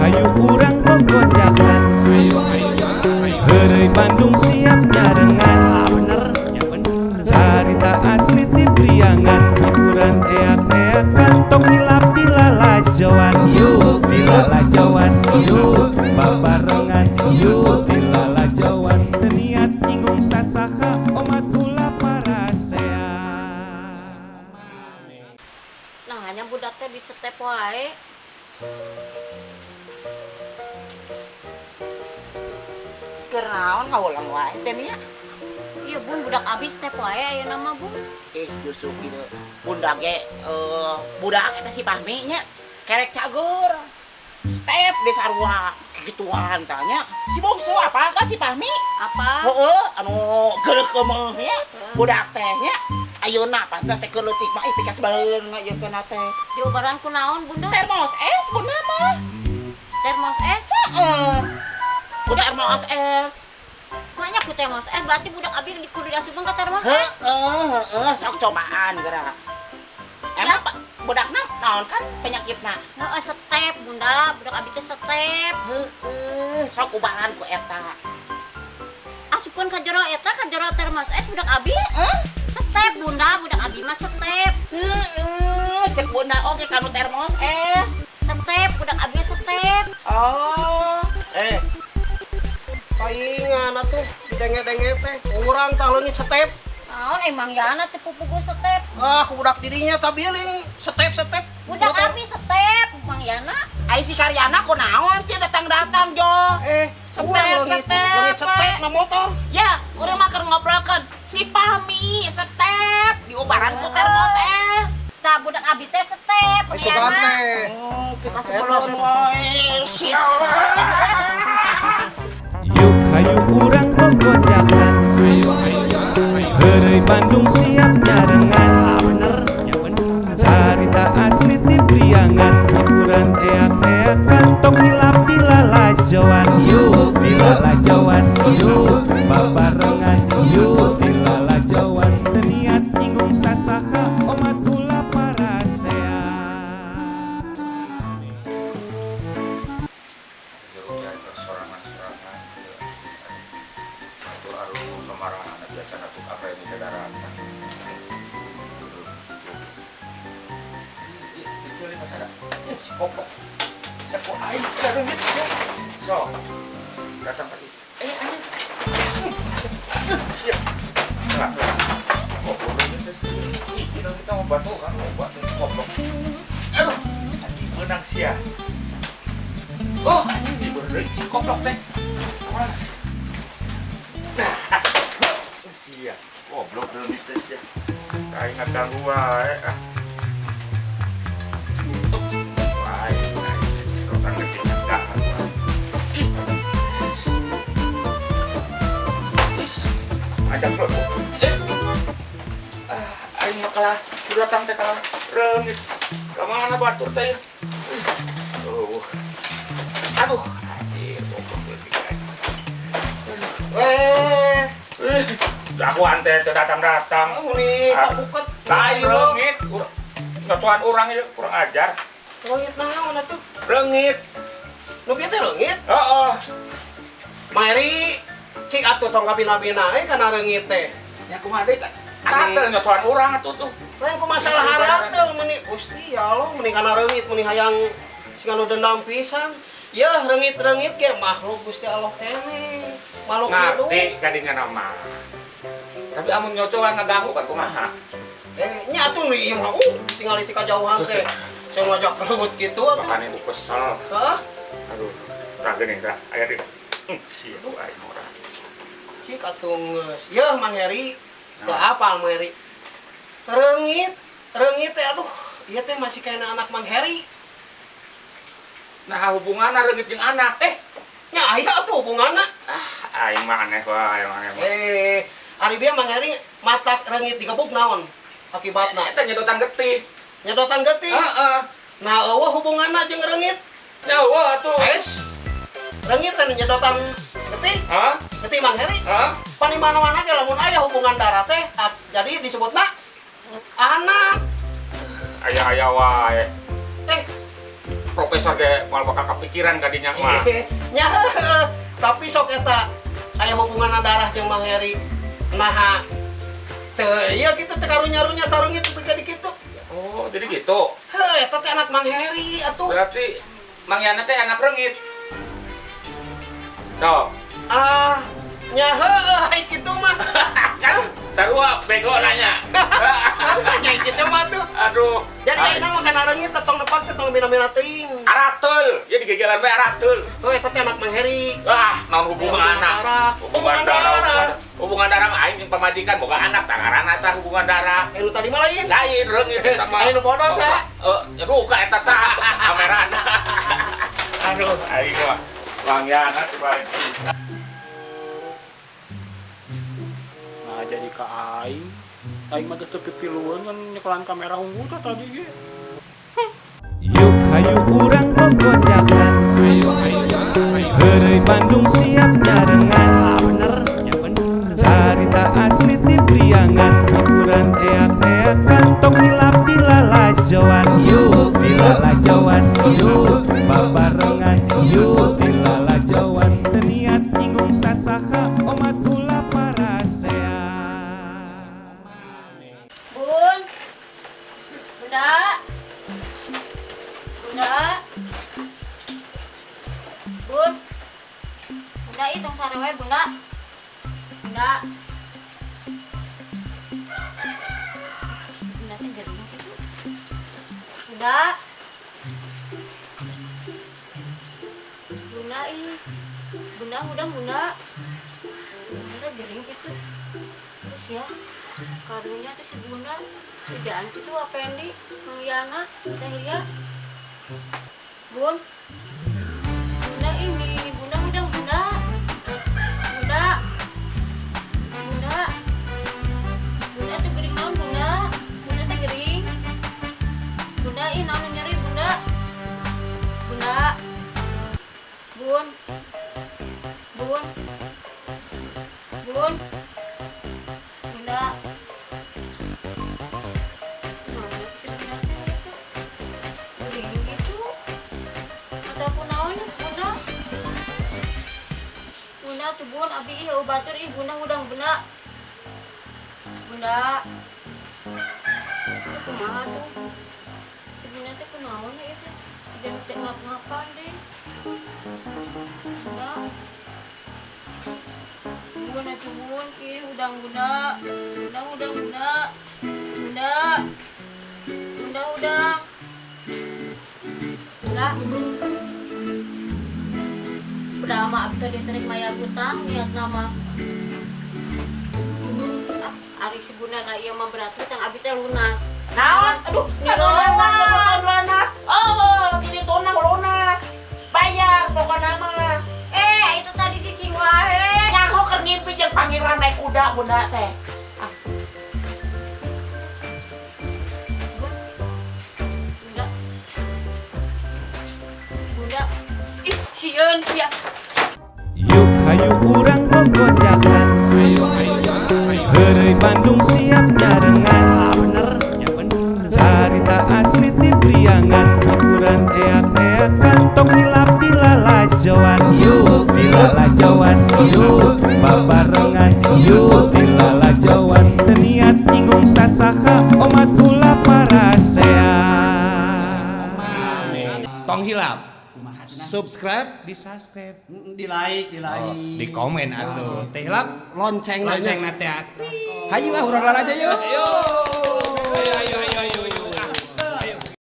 hayu urang bogojakan. Heureuy Bandung siap nyarengan. Bener, ya bener. Carita asli ti Priangan, hiburan eak-eakan, tong hilap di lalajoan. Yuk di lalajoan, yuk babarengan, yuk di lalajoan. Teu niat nyinggung sasaha, omat kula parasea. Nah, hanya budak teh di setep wae. Keur naon ngaulang wae teh nya? Iya bun, budak abis step wae ayeuna mah bun. Justru kitu. Bunda ge budak eta si Pahmi nya kerek cager. Step di sarua gituan tanya. Si bungsu apa kan si Pahmi? Apa? Heeh, anu geuleuh keumeuh nya. Budak teh nya ayeuna pantes teh keur leutik mah pikas baleun ngajeunkeun teh. Diobaran ku naon bunda? Termos es bunda mah. Termos es? Heeh. Udah termos es. Banyak ku termos es, berarti budak abi kudu diasupkeun ka termos es. Sok cobaan geura. Emang budakna naon kan penyakitna? Heeh, setep bunda, budak abi teh setep. Sok ubaran ku eta. Asupkeun ka jero eta, ka jero termos es budak abi. Setep bunda, budak abi mah setep. Cek bunda oge kanu termos es. Setep, budak abi setep. Oh, Paingan atuh didenge-denge teh urang tah leungit setep. Naon emang yana teh pupugu setep. Budak dirinya tabiling setep-setep. Budak abi setep, Mang Yana. ai si karyana kunaon sih datang-datang jo. Urang leungit setep na motor. Ya, urang mah keur ngobrolkeun si Pahmi setep diobaran ku termos es. Tah budak abi teh setep, Mang Sugan Yana. teh. Kita sebelum Yuk hayu urang bogojakan. Heureuy Bandung siap nyarengan. Bener, ya bener. Carita asli ti Priangan, hiburan eak-eakan, tong hilap di lalajoan. Yuk di lalajoan, yuk babarengan, yuk di lalajoan. Teu niat nyinggung sasaha, omat kula parasea. sorangan-sorangan atur aru kemarahan biasa aku apa ini kendaraan itu lima sana si kopok siapa aing sekarang gitu so datang lagi aing siap enggak kok bodohnya sih kita mau batu kan mau batu kopok aduh anjing menang sia. Oh, ini diberi si koplok teh. Awas. Nah, sia. Goblok deui teh sia. Kain ngaganggu wae. Wae, sekarang ngecek enggak. Ajak bro. Aing mah kalah, udah datang teh kalah reungit. Ka mana batur teh? Aduh, anjir, goblok lebih aku ante datang-datang. Nih, kabuket. Lain reungit. Ngatuan urang ieu kurang ajar. Leungit naon atuh? Reungit. Nu kieu teh leungit. Heeh. Mari cik atuh tong kabina-bina kana reungit teh. Ya kumaha deui kan? Tah ngatuan urang atuh tuh. Lain ku masalah harateul meuni Gusti ya Allah meuni kana reungit meuni hayang sing anu dendam pisan. Ya reungit-reungit ge makhluk Gusti Allah kene. Makhluk hidup. Ngerti kadingan nama. Tapi amun nyocoan ngaganggu kan kumaha? Nya atuh ieu mah tinggal di kajauhan teh. Saya ngajak rebut gitu atuh. Makanya aku kesel. Heeh. Aduh, tak gini tak. Aya di. Siap aing ora. Cik atuh geus. Yeuh Mang Heri. Teu apal Mang Heri. Reungit teh aduh, ieu teh masih kena anak Mang Heri. Nah, hubunganna reungit jeung anak. Nya aya atuh hubunganna. Aing mah aneh wae, aneh mah. Ari bieu Mang Heri matak reungit digebuk naon akibatna? Eta nyedotan getih. Nyedotan getih. Heeh. Nah, eueuh hubunganna jeung reungit. Nyawa atuh. Reungit teh nyedotan getih. Hah? Getih Mang Heri. Hah? Pan di mana-mana ge lamun aya hubungan darah teh jadi disebutna anak. Aya wae. profesor ge moal bakal kepikiran kadinya mah. Nya tapi sok eta aya hubungan darah jeung Mang Heri. Nah, teu ieu kitu teh karunya-runya tarungit teu jadi kitu. Oh, jadi gitu. Heuh, eta teh anak Mang Heri atuh. Berarti Mang Yana teh anak reungit. Sok. Nya heuh, ai kitu mah. Sarua bego nanya. Nya kitu mah tuh. Aduh. Jadi ayeuna mah kana reungit tong nepang teh tong bina-bina teuing. Aratul, ya digegelan bae aratul. Heuh, eta teh anak Mang Heri. Wah, naon hubungan anak? Hubungan darah. Hubungan darah mah aing jeung pamajikan boga anak tangaranna tah hubungan darah. Anu tadi mah lain. Lain reungit eta mah. Anu bodos ya. Ruka eta tah kamerana. Aduh, aing mah Mang Yana balik. Nah jadi ke aing mah geus teu pipilueun kan nyekelan kamera unggul teh tadi ge. Yuk hayu urang gogojakan. Heureuy Bandung siap nyarengan. Bener, ya bener. Carita asli ti Priangan, hiburan eak-eakan, tong hilap di lalajoan. Yuk di lalajoan, yuk babarengan, yuk di lalajoan. Teu niat nyinggung sasaha, omat ulah parasea. Bun. Bunda. Bunda. Bun. Bunda ih tong sare wae Bunda. Bunda. Bunda teh gering gitu. Bunda. Bunda ih. Bunda udah Bunda. Bunda teh gering gitu. Terus ya. Karunya tuh si Bunda kerjaan itu apa Pendi Mengiana Teh Lia Bun Bunda ini Bunda udah Bunda Bunda Bunda Bunda tuh gering naon Bunda Bunda tuh gering Bunda ih naon nyeri Bunda Bunda Bun Bun Bun Bunda mana sih Bunda itu gering gitu ataupun naon Bunda Bunda tuh Bun abi ih batur ih Bunda udang Bunda Bunda kumaha tuh si Bunda teh kunaon ya itu jangan teh ngap-ngapan deh Bunda Bun atuh Bun ih udang Bunda Bunda udang Bunda Bunda Bunda udang Bunda Bunda mah abdi teh diterik maya utang niat nama ari si Bunda na ieu mah berarti tang abdi teh lunas Naon? aduh Salunas. Oh, jadi tunang lunas. Bayar pokoknya mah. itu tadi cicing wae Nyaho keur ngimpi jeung pangeran naik kuda Bunda teh. Bunda Bunda ih sieun sia Yuk hayu urang gogojakan. Heureuy Bandung siap nyarengan. Bener, ya bener. Carita asli ti Priangan, hiburan eak-eakan, tong hilap di lalajoan. Yuk di lalajoan, yuk babarengan, yuk di lalajoan. Teu niat nyinggung sasaha, omat ulah parasea. Tong hilap. Subscribe, di subscribe, Di like, di komen atuh. Teh hilap lonceng lonceng nate. Hayu ah urang aja yuk.